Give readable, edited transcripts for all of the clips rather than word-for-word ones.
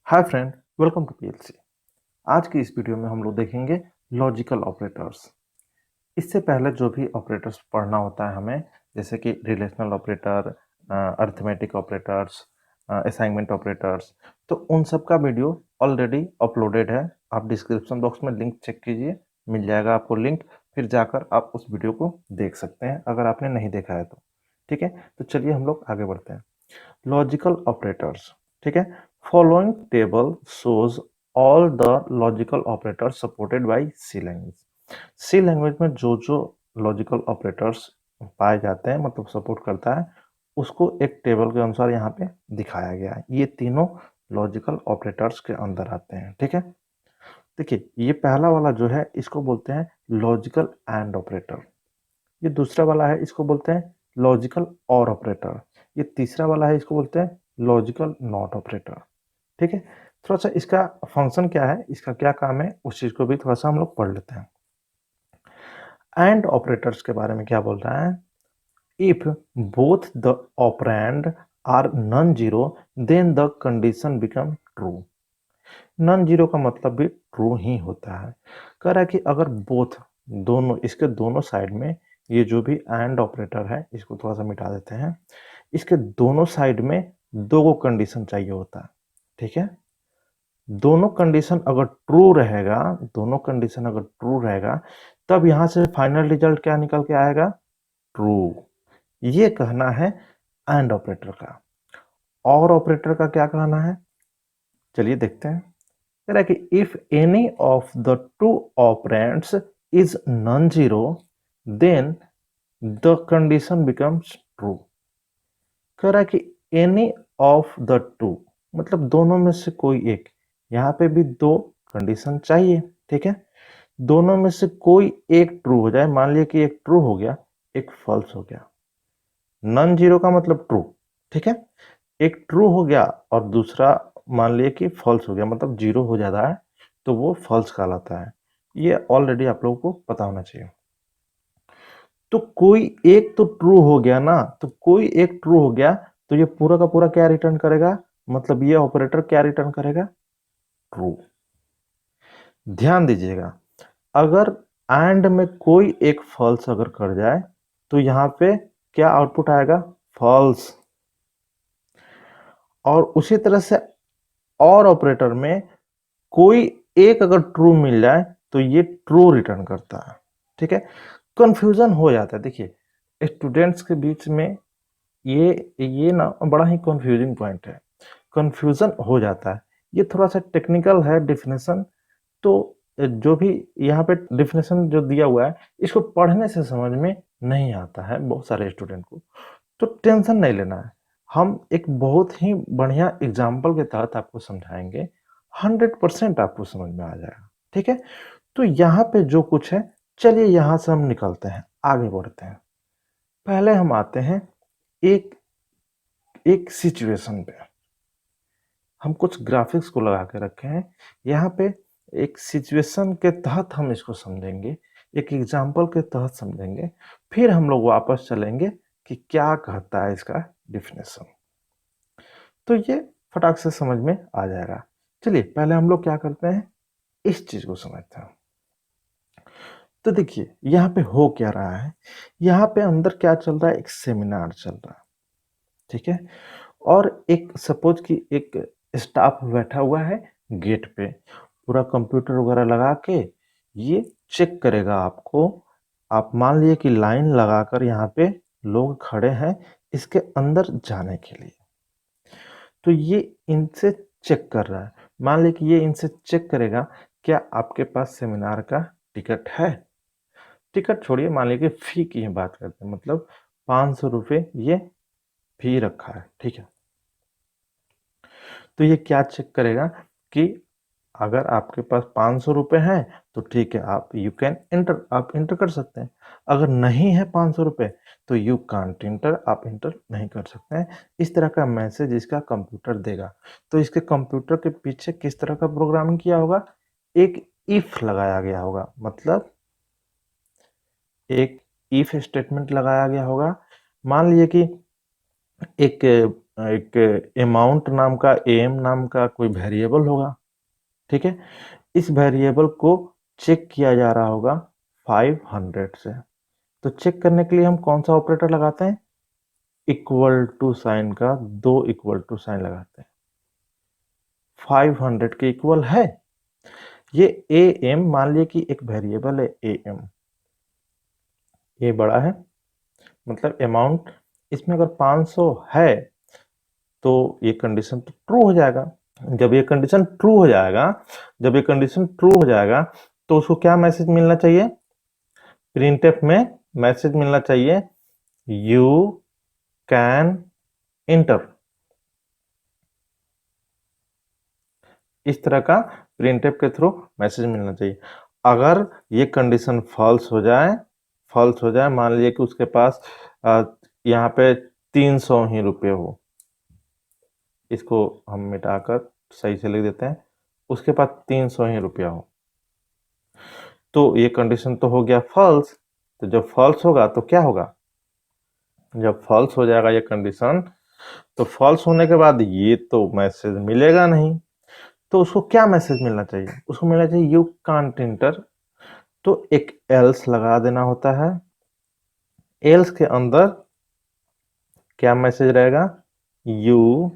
Hi friend, welcome to PLC. आज की इस वीडियो में हम लोग देखेंगे लॉजिकल ऑपरेटर्स। इससे पहले जो भी ऑपरेटर्स पढ़ना होता है हमें, जैसे कि relational operator, arithmetic operators, assignment operators, तो उन सब का वीडियो ऑलरेडी अपलोडेड है। आप डिस्क्रिप्शन बॉक्स में लिंक चेक कीजिए, मिल जाएगा आपको लिंक। फिर जाकर आप उस वीडियो को देख सकते हैं अगर आपने नहीं देखा है तो। ठीक है, तो चलिए हम लोग आगे बढ़ते हैं। लॉजिकल ऑपरेटर्स, ठीक है। Following table shows all the logical operators supported by C language. C language में जो जो लॉजिकल ऑपरेटर्स पाए जाते हैं, मतलब सपोर्ट करता है, उसको एक टेबल के अनुसार यहाँ पे दिखाया गया है। ये तीनों लॉजिकल ऑपरेटर्स के अंदर आते हैं, ठीक है। देखिए, ये पहला वाला जो है इसको बोलते हैं लॉजिकल एंड ऑपरेटर। ये दूसरा वाला है, इसको बोलते हैं लॉजिकल और ऑपरेटर। ये तीसरा वाला है, इसको बोलते हैं लॉजिकल नॉट ऑपरेटर। ठीक है, थोड़ा सा इसका फंक्शन क्या है, इसका क्या काम है, उस चीज को भी थोड़ा सा हम लोग पढ़ लेते हैं। एंड ऑपरेटर्स के बारे में क्या बोल रहा है? If both the operand are non zero then the condition become true. Non zero का मतलब भी ट्रू ही होता है। कह रहा है कि अगर बोथ, दोनों, इसके दोनों साइड में, ये जो भी एंड ऑपरेटर है इसको थोड़ा सा मिटा देते हैं, इसके दोनों साइड में दो को कंडीशन चाहिए होता है। ठीक है, दोनों कंडीशन अगर ट्रू रहेगा, दोनों कंडीशन अगर ट्रू रहेगा, तब यहां से फाइनल रिजल्ट क्या निकल के आएगा? ट्रू। ये कहना है एंड ऑपरेटर का। और ऑपरेटर का क्या कहना है, चलिए देखते हैं। कह रहा है कि if any of the two operands is non zero then the condition becomes true. कह रहा है कि एनी ऑफ द टू मतलब दोनों में से कोई एक। यहाँ पे भी दो कंडीशन चाहिए, ठीक है। दोनों में से कोई एक ट्रू हो जाए, मान लिया कि एक ट्रू हो गया, एक फॉल्स हो गया। नॉन जीरो का मतलब ट्रू, ठीक है। एक ट्रू हो गया और दूसरा मान लिया कि फॉल्स हो गया, मतलब जीरो हो जाता है, तो वो फॉल्स कहलाता है। ये ऑलरेडी आप लोगों को पता होना चाहिए। तो कोई एक तो ट्रू हो गया ना, तो कोई एक ट्रू हो गया, तो ये पूरा का पूरा क्या रिटर्न करेगा? मतलब ये ऑपरेटर क्या रिटर्न करेगा? ट्रू। ध्यान दीजिएगा, अगर एंड में कोई एक फॉल्स अगर कर जाए तो यहां पे क्या आउटपुट आएगा? फॉल्स। और उसी तरह से और ऑपरेटर में कोई एक अगर ट्रू मिल जाए तो ये ट्रू रिटर्न करता है, ठीक है। कंफ्यूजन हो जाता है, देखिए स्टूडेंट्स के बीच में ये ना बड़ा ही कंफ्यूजिंग पॉइंट है। कंफ्यूजन हो जाता है, ये थोड़ा सा टेक्निकल है डिफिनेशन। तो जो भी यहाँ पे डिफिनेशन जो दिया हुआ है, इसको पढ़ने से समझ में नहीं आता है बहुत सारे स्टूडेंट को। तो टेंशन नहीं लेना है, हम एक बहुत ही बढ़िया एग्जाम्पल के तहत आपको समझाएंगे। 100% आपको समझ में आ जाएगा, ठीक है। तो यहाँ पे जो कुछ है, चलिए यहाँ से हम निकलते हैं, आगे बढ़ते हैं। पहले हम आते हैं एक एक सिचुएशन पे। हम कुछ ग्राफिक्स को लगा के रखे हैं यहाँ पे। एक सिचुएशन के तहत हम इसको समझेंगे, एक एग्जाम्पल के तहत समझेंगे, फिर हम लोग वापस चलेंगे कि क्या कहता है इसका डिफिनेशन। तो ये फटाक से समझ में आ जाएगा। चलिए पहले हम लोग क्या करते हैं, इस चीज को समझते हैं। तो देखिए यहाँ पे हो क्या रहा है, यहाँ पे अंदर क्या चल रहा है, एक सेमिनार चल रहा है, ठीक है। और एक सपोज कि एक स्टाफ बैठा हुआ है गेट पे, पूरा कंप्यूटर वगैरह लगा के ये चेक करेगा आपको। आप मान लिए कि लाइन लगाकर यहाँ पे लोग खड़े हैं इसके अंदर जाने के लिए। तो ये इनसे चेक कर रहा है, मान लीजिए कि ये इनसे चेक करेगा क्या आपके पास सेमिनार का टिकट है। टिकट छोड़िए, मान लीजिए कि फी की ही बात करते हैं, मतलब 500 रुपये ये फी रखा है, ठीक है। तो ये क्या चेक करेगा कि अगर आपके पास 500 रुपये हैं तो ठीक है, आप यू कैन एंटर, आप इंटर कर सकते हैं। अगर नहीं है 500 रुपये तो यू कांट इंटर, आप इंटर नहीं कर सकते हैं। इस तरह का मैसेज इसका कंप्यूटर देगा। तो इसके कंप्यूटर के पीछे किस तरह का प्रोग्रामिंग किया होगा? एक इफ लगाया गया होगा, मतलब एक इफ स्टेटमेंट लगाया गया होगा। मान लीजिए कि एक एक अमाउंट नाम का, एम नाम का कोई वेरिएबल होगा, ठीक है। इस वेरिएबल को चेक किया जा रहा होगा 500 से। तो चेक करने के लिए हम कौन सा ऑपरेटर लगाते हैं? इक्वल टू साइन का दो इक्वल टू साइन लगाते हैं। 500 के इक्वल है ये ए एम, मान लिया कि एक वेरिएबल है ए एम, ये बड़ा है मतलब अमाउंट, इसमें अगर 500 है तो ये कंडीशन तो ट्रू हो जाएगा। जब ये कंडीशन ट्रू हो जाएगा, जब ये कंडीशन ट्रू हो जाएगा तो उसको क्या मैसेज मिलना चाहिए? प्रिंटफ में मैसेज मिलना चाहिए यू कैन इंटर। इस तरह का प्रिंटफ के थ्रू मैसेज मिलना चाहिए। अगर ये कंडीशन फॉल्स हो जाए, फॉल्स हो जाए, मान लीजिए कि उसके पास यहाँ पे 300 ही रुपये हो, इसको हम मिटाकर सही से लिख देते हैं, उसके पास 300 ही रुपया हो, तो ये कंडीशन तो हो गया फॉल्स। तो जब फॉल्स होगा तो क्या होगा? जब फॉल्स हो जाएगा ये कंडीशन, तो फॉल्स होने के बाद ये तो मैसेज मिलेगा नहीं, तो उसको क्या मैसेज मिलना चाहिए? उसको मिलना चाहिए यू कांट इंटर। तो एक एल्स लगा देना होता है। एल्स के अंदर क्या मैसेज रहेगा? यू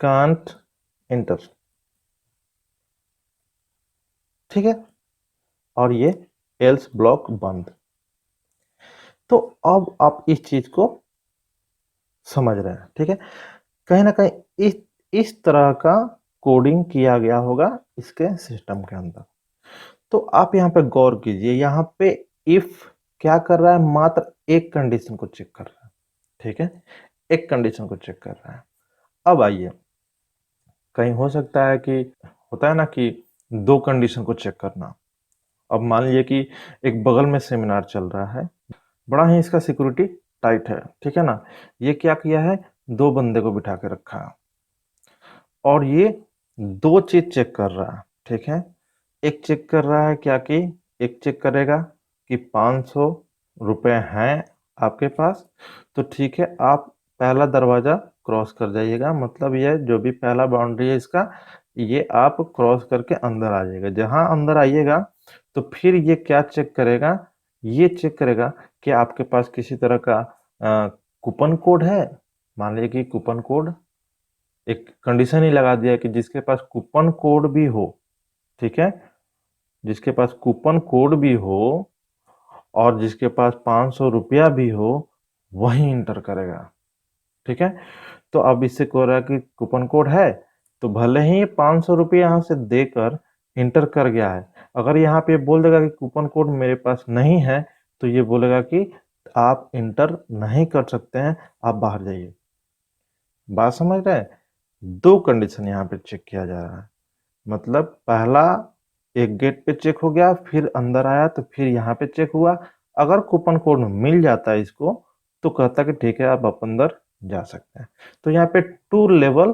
कांट इंटर, ठीक है। और ये एल्स ब्लॉक बंद। तो अब आप इस चीज को समझ रहे हैं, ठीक है। कहीं ना कहीं इस तरह का कोडिंग किया गया होगा इसके सिस्टम के अंदर। तो आप यहाँ पे गौर कीजिए, यहाँ पे इफ क्या कर रहा है? मात्र एक कंडीशन को चेक कर रहा है, ठीक है, एक कंडीशन को चेक कर रहा है। अब आइए, कहीं हो सकता है कि होता है ना कि दो कंडीशन को चेक करना। अब मान लीजिए कि एक बगल में सेमिनार चल रहा है, बड़ा ही इसका सिक्योरिटी टाइट है, ठीक है ना। ये क्या किया है? दो बंदे को बिठा के रखा है और ये दो चीज चेक कर रहा है, ठीक है। एक चेक कर रहा है क्या कि एक चेक करेगा कि 500 रुपये हैं आपके पास, तो ठीक है, आप पहला दरवाजा क्रॉस कर जाइएगा, मतलब ये जो भी पहला बाउंड्री है इसका, ये आप क्रॉस करके अंदर आ जाइएगा। जहां अंदर आइएगा तो फिर ये क्या चेक करेगा? ये चेक करेगा कि आपके पास किसी तरह का कूपन कोड है। मान लीजिए कि कूपन कोड, एक कंडीशन ही लगा दिया कि जिसके पास कूपन कोड भी हो, ठीक है, जिसके पास कूपन कोड भी हो और जिसके पास 500 रुपया भी हो, वही इंटर करेगा, ठीक है। तो अब इससे कह रहा है कि कूपन कोड है, तो भले ही 500 रुपये यहाँ से देकर इंटर कर गया है, अगर यहाँ पे बोल देगा कि कूपन कोड मेरे पास नहीं है, तो ये बोलेगा कि आप इंटर नहीं कर सकते हैं, आप बाहर जाइए। बात समझ रहे हैं? दो कंडीशन यहाँ पे चेक किया जा रहा है। मतलब पहला एक गेट पे चेक हो गया, फिर अंदर आया तो फिर यहाँ पे चेक हुआ। अगर कूपन कोड मिल जाता है इसको, तो कहता कि ठीक है आप अंदर जा सकते हैं। तो यहाँ पे टू लेवल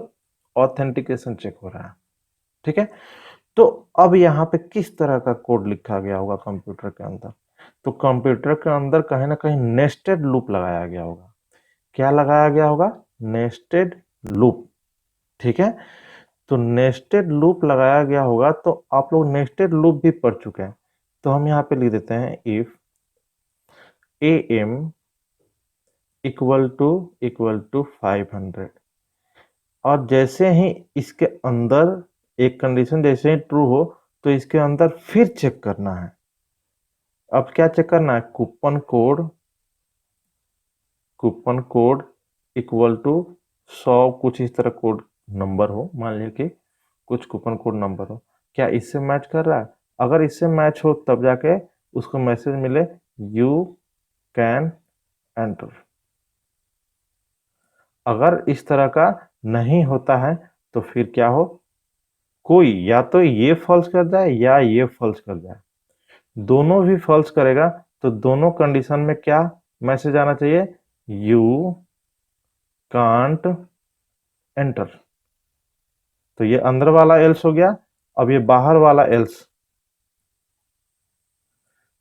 ऑथेंटिकेशन चेक हो रहा है, ठीक है। तो अब यहाँ पे किस तरह का कोड लिखा गया होगा कंप्यूटर के अंदर? तो कंप्यूटर के अंदर कहीं ना कहीं नेस्टेड लूप लगाया गया होगा। क्या लगाया गया होगा? नेस्टेड लूप, ठीक है। तो नेस्टेड लूप लगाया गया होगा, तो आप लोग नेस्टेड लूप भी पढ़ चुके हैं, तो हम यहाँ पे लिख देते हैं if A M equal to 500। और जैसे ही इसके अंदर एक कंडीशन जैसे ही ट्रू हो, तो इसके अंदर फिर चेक करना है। अब क्या चेक करना है? कूपन कोड इक्वल टू 100, कुछ इस तरह कोड नंबर हो, मान लीजिए कि कुछ कूपन कोड नंबर हो, क्या इससे मैच कर रहा है? अगर इससे मैच हो तब जाके उसको मैसेज मिले यू कैन एंटर। अगर इस तरह का नहीं होता है तो फिर क्या हो? कोई या तो ये फॉल्स कर जाए या ये फॉल्स कर जाए। दोनों भी फॉल्स करेगा तो दोनों कंडीशन में क्या मैसेज आना चाहिए? You can't enter. तो ये अंदर वाला एल्स हो गया। अब ये बाहर वाला एल्स,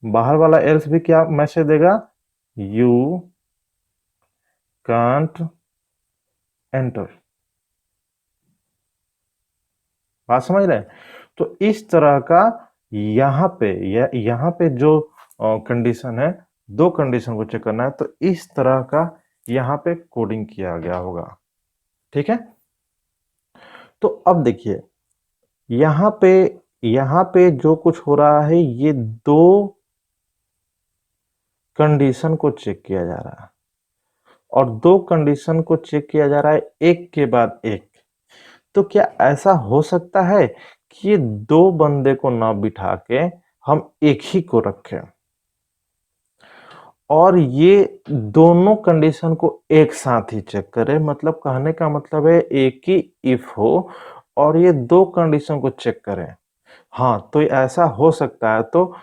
बाहर वाला एल्स भी क्या मैसेज देगा? You can't enter. बात समझ रहे हैं? तो इस तरह का यहाँ पे जो कंडीशन है, दो कंडीशन को चेक करना है, तो इस तरह का यहाँ पे कोडिंग किया गया होगा। ठीक है, तो अब देखिए यहाँ पे जो कुछ हो रहा है, ये दो कंडीशन को चेक किया जा रहा है, और दो कंडीशन को चेक किया जा रहा है एक के बाद एक। तो क्या ऐसा हो सकता है कि ये दो बंदे को ना बिठा के हम एक ही को रखें और ये दोनों कंडीशन को एक साथ ही चेक करें? मतलब कहने का मतलब है एक ही इफ हो और ये दो कंडीशन को चेक करें। हाँ, तो ऐसा हो सकता है, तो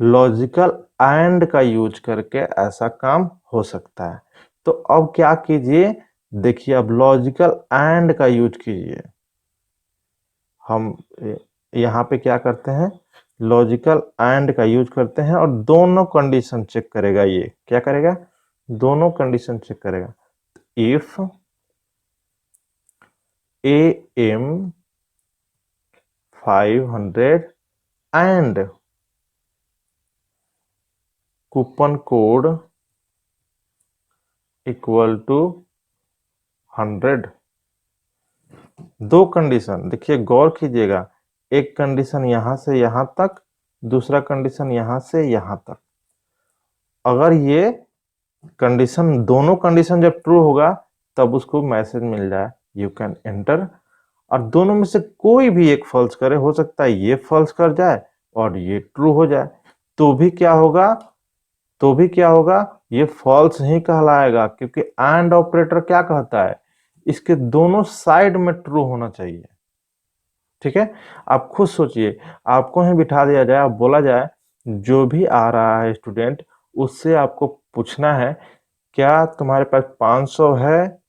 लॉजिकल एंड का यूज करके ऐसा काम हो सकता है। तो अब क्या कीजिए, देखिए अब लॉजिकल एंड का यूज कीजिए। हम यहाँ पे क्या करते हैं, लॉजिकल एंड का यूज करते हैं और दोनों कंडीशन चेक करेगा। ये क्या करेगा, दोनों कंडीशन चेक करेगा। If AM 500 and coupon code equal to 100। दो कंडीशन, देखिए गौर कीजिएगा, एक कंडीशन यहां से यहां तक, दूसरा कंडीशन यहां से यहां तक। अगर ये कंडीशन, दोनों कंडीशन जब ट्रू होगा तब उसको मैसेज मिल जाए यू कैन एंटर, और दोनों में से कोई भी एक फॉल्स करे, हो सकता है ये फॉल्स कर जाए और ये ट्रू हो जाए, तो भी क्या होगा, ये फॉल्स ही कहलाएगा, क्योंकि एंड ऑपरेटर क्या कहता है, इसके दोनों साइड में ट्रू होना चाहिए। ठीक है, आप खुद सोचिए, आपको ही बिठा दिया जाए, आप बोला जाए जो भी आ रहा है स्टूडेंट, उससे आपको पूछना है क्या तुम्हारे पास 500 है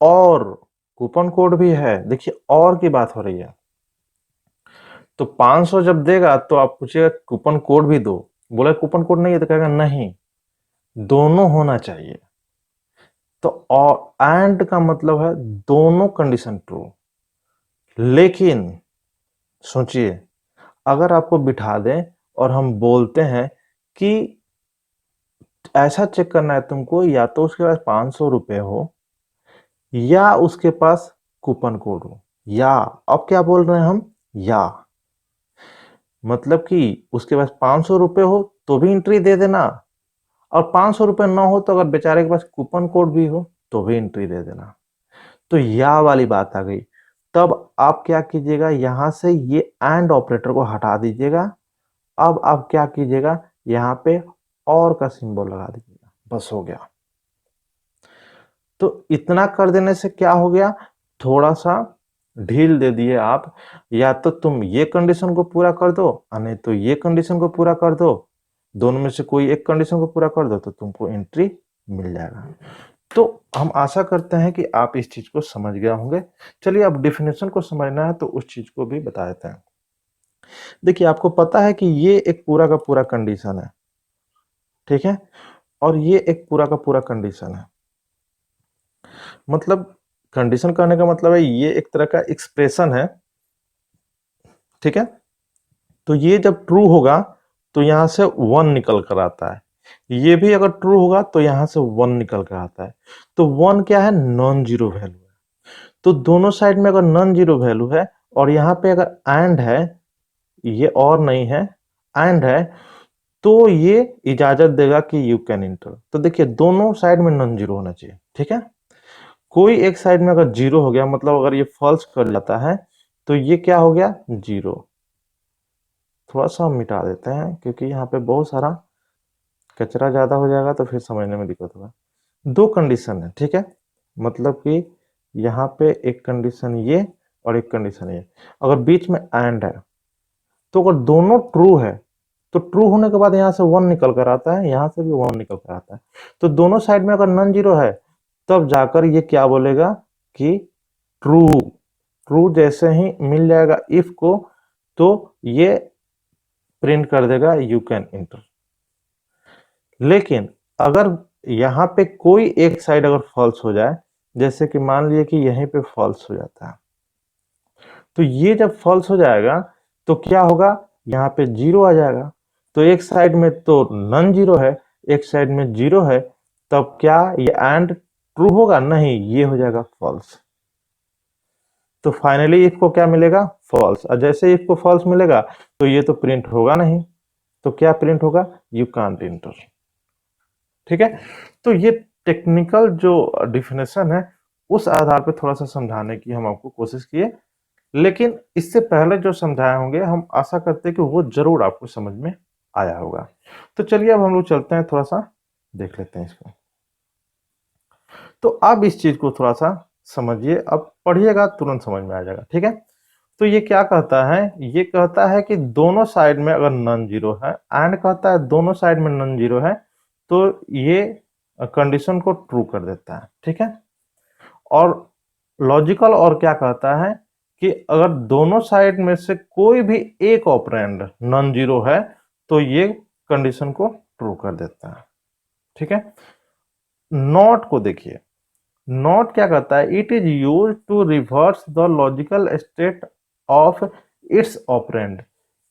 और कूपन कोड भी है। देखिए और की बात हो रही है, तो 500 जब देगा तो आप पूछिएगा कूपन कोड भी दो, बोला कूपन कोड नहीं है तो कहेगा नहीं, दोनों होना चाहिए। तो और एंड का मतलब है दोनों कंडीशन ट्रू। लेकिन सोचिए, अगर आपको बिठा दें और हम बोलते हैं कि ऐसा चेक करना है तुमको, या तो उसके पास 500 रुपए हो या उसके पास कूपन कोड हो, या अब क्या बोल रहे हैं हम, या मतलब कि उसके पास 500 रुपए हो तो भी एंट्री दे देना, और 500 रुपए ना हो तो अगर बेचारे के पास कूपन कोड भी हो तो भी एंट्री दे देना। तो या वाली बात आ गई। तब आप क्या कीजिएगा, यहां से ये एंड ऑपरेटर को हटा दीजिएगा। अब आप क्या कीजिएगा, यहाँ पे और का सिंबल लगा दीजिएगा, बस हो गया। तो इतना कर देने से क्या हो गया, थोड़ा सा ढील दे दिए आप, या तो तुम ये कंडीशन को पूरा कर दो नहीं तो ये कंडीशन को पूरा कर दो, दोनों में से कोई एक कंडीशन को पूरा कर दो तो तुमको एंट्री मिल जाएगा। तो हम आशा करते हैं कि आप इस चीज को समझ गए होंगे। चलिए अब डेफिनेशन को समझना है तो उस चीज को भी बता देते हैं। देखिए आपको पता है कि ये एक पूरा का पूरा कंडीशन है, ठीक है, और ये एक पूरा का पूरा कंडीशन है। मतलब कंडीशन कहने का मतलब है ये एक तरह का एक्सप्रेशन है, ठीक है। तो ये जब ट्रू होगा तो यहां से 1 निकल कर आता है, ये भी अगर ट्रू होगा तो यहां से 1 निकल कर आता है। तो 1 क्या है, नॉन जीरो वैल्यू है। तो दोनों साइड में अगर नॉन जीरो वैल्यू है और यहाँ पे अगर एंड है, ये और नहीं है, एंड है, तो ये इजाजत देगा कि यू कैन इंटर। तो देखिए दोनों साइड में नॉन जीरो होना चाहिए, ठीक है। कोई एक साइड में अगर जीरो हो गया, मतलब अगर ये फॉल्स कर जाता है तो ये क्या हो गया, जीरो। थोड़ा सा हम मिटा देते हैं क्योंकि यहाँ पे बहुत सारा कचरा ज्यादा हो जाएगा तो फिर समझने में दिक्कत होगा। दो कंडीशन है, ठीक है, मतलब कि यहाँ पे एक कंडीशन ये और एक कंडीशन ये, अगर बीच में एंड है तो अगर दोनों ट्रू है तो ट्रू होने के बाद यहाँ से 1 निकल कर आता है, यहाँ से भी 1 निकल कर आता है। तो दोनों साइड में अगर नॉन जीरो है तब जाकर ये क्या बोलेगा कि ट्रू। ट्रू जैसे ही मिल जाएगा इफ को तो ये प्रिंट कर देगा यू कैन इंटर। लेकिन अगर यहाँ पे कोई एक साइड अगर फॉल्स हो जाए, जैसे कि मान लिए कि यहीं पे फॉल्स हो जाता है, तो ये जब फॉल्स हो जाएगा तो क्या होगा, यहाँ पे जीरो आ जाएगा। तो एक साइड में तो नन जीरो है, एक साइड में जीरो है, तब क्या ये एंड ट्रू होगा? नहीं, ये हो जाएगा फॉल्स। तो फाइनली इफ को क्या मिलेगा? फॉल्स। और जैसे इफ को फॉल्स मिलेगा तो ये तो प्रिंट होगा नहीं, तो क्या प्रिंट होगा? You can't enter. ठीक है, तो ये टेक्निकल जो डिफिनेशन है उस आधार पे थोड़ा सा समझाने की हम आपको कोशिश किए, लेकिन इससे पहले जो समझाए होंगे हम आशा करते हैं कि वो जरूर आपको समझ में आया होगा। तो चलिए अब हम लोग चलते हैं, थोड़ा सा देख लेते हैं इसको। तो आप इस चीज को थोड़ा सा समझिए, अब पढ़िएगा तुरंत समझ में आ जाएगा। ठीक है, तो ये क्या कहता है? ये कहता है कि दोनों साइड में अगर नन जीरो है, एंड कहता है दोनों साइड में नन जीरो है, तो ये कंडीशन को ट्रू कर देता है। ठीक है, और लॉजिकल और क्या कहता है कि अगर दोनों साइड में से कोई भी एक ऑपरेंड नॉन जीरो है तो ये कंडीशन को ट्रू कर देता है। ठीक है, नॉट को देखिए, नॉट क्या कहता है? It is use to reverse the logical state of its operand.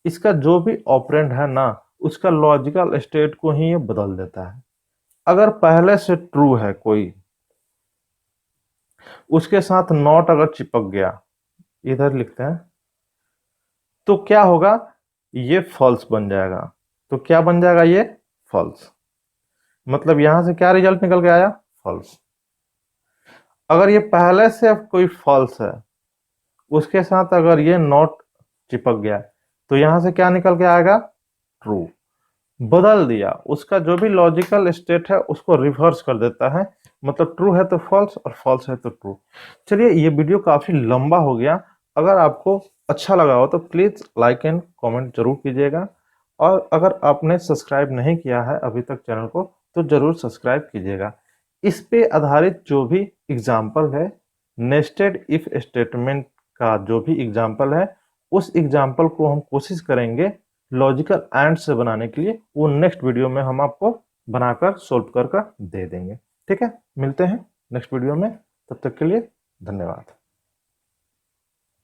इसका जो भी ऑपरेंड है ना, उसका लॉजिकल स्टेट को ही ये बदल देता है। अगर पहले से ट्रू है कोई, उसके साथ नॉट अगर चिपक गया, इधर लिखते हैं, तो क्या होगा? ये फॉल्स बन जाएगा। तो क्या बन जाएगा? ये फॉल्स। मतलब यहां से क्या रिजल्ट निकल के आया? फॉल्स। अगर ये पहले से कोई फॉल्स है, उसके साथ अगर ये नॉट चिपक गया, तो यहां से क्या निकल के आएगा? ट्रू। बदल दिया, उसका जो भी लॉजिकल स्टेट है उसको रिवर्स कर देता है। मतलब ट्रू है तो फॉल्स और फॉल्स है तो ट्रू। चलिए, ये वीडियो काफी लंबा हो गया। अगर आपको अच्छा लगा हो तो प्लीज लाइक एंड कमेंट जरूर कीजिएगा, और अगर आपने सब्सक्राइब नहीं किया है अभी तक चैनल को तो जरूर सब्सक्राइब कीजिएगा। इस पे आधारित जो भी एग्जाम्पल है, नेस्टेड इफ स्टेटमेंट का जो भी एग्जाम्पल है, उस एग्जाम्पल को हम कोशिश करेंगे लॉजिकल एंड से बनाने के लिए। वो नेक्स्ट वीडियो में हम आपको बनाकर सोल्व कर दे देंगे। ठीक है, मिलते हैं नेक्स्ट वीडियो में, तब तक के लिए धन्यवाद।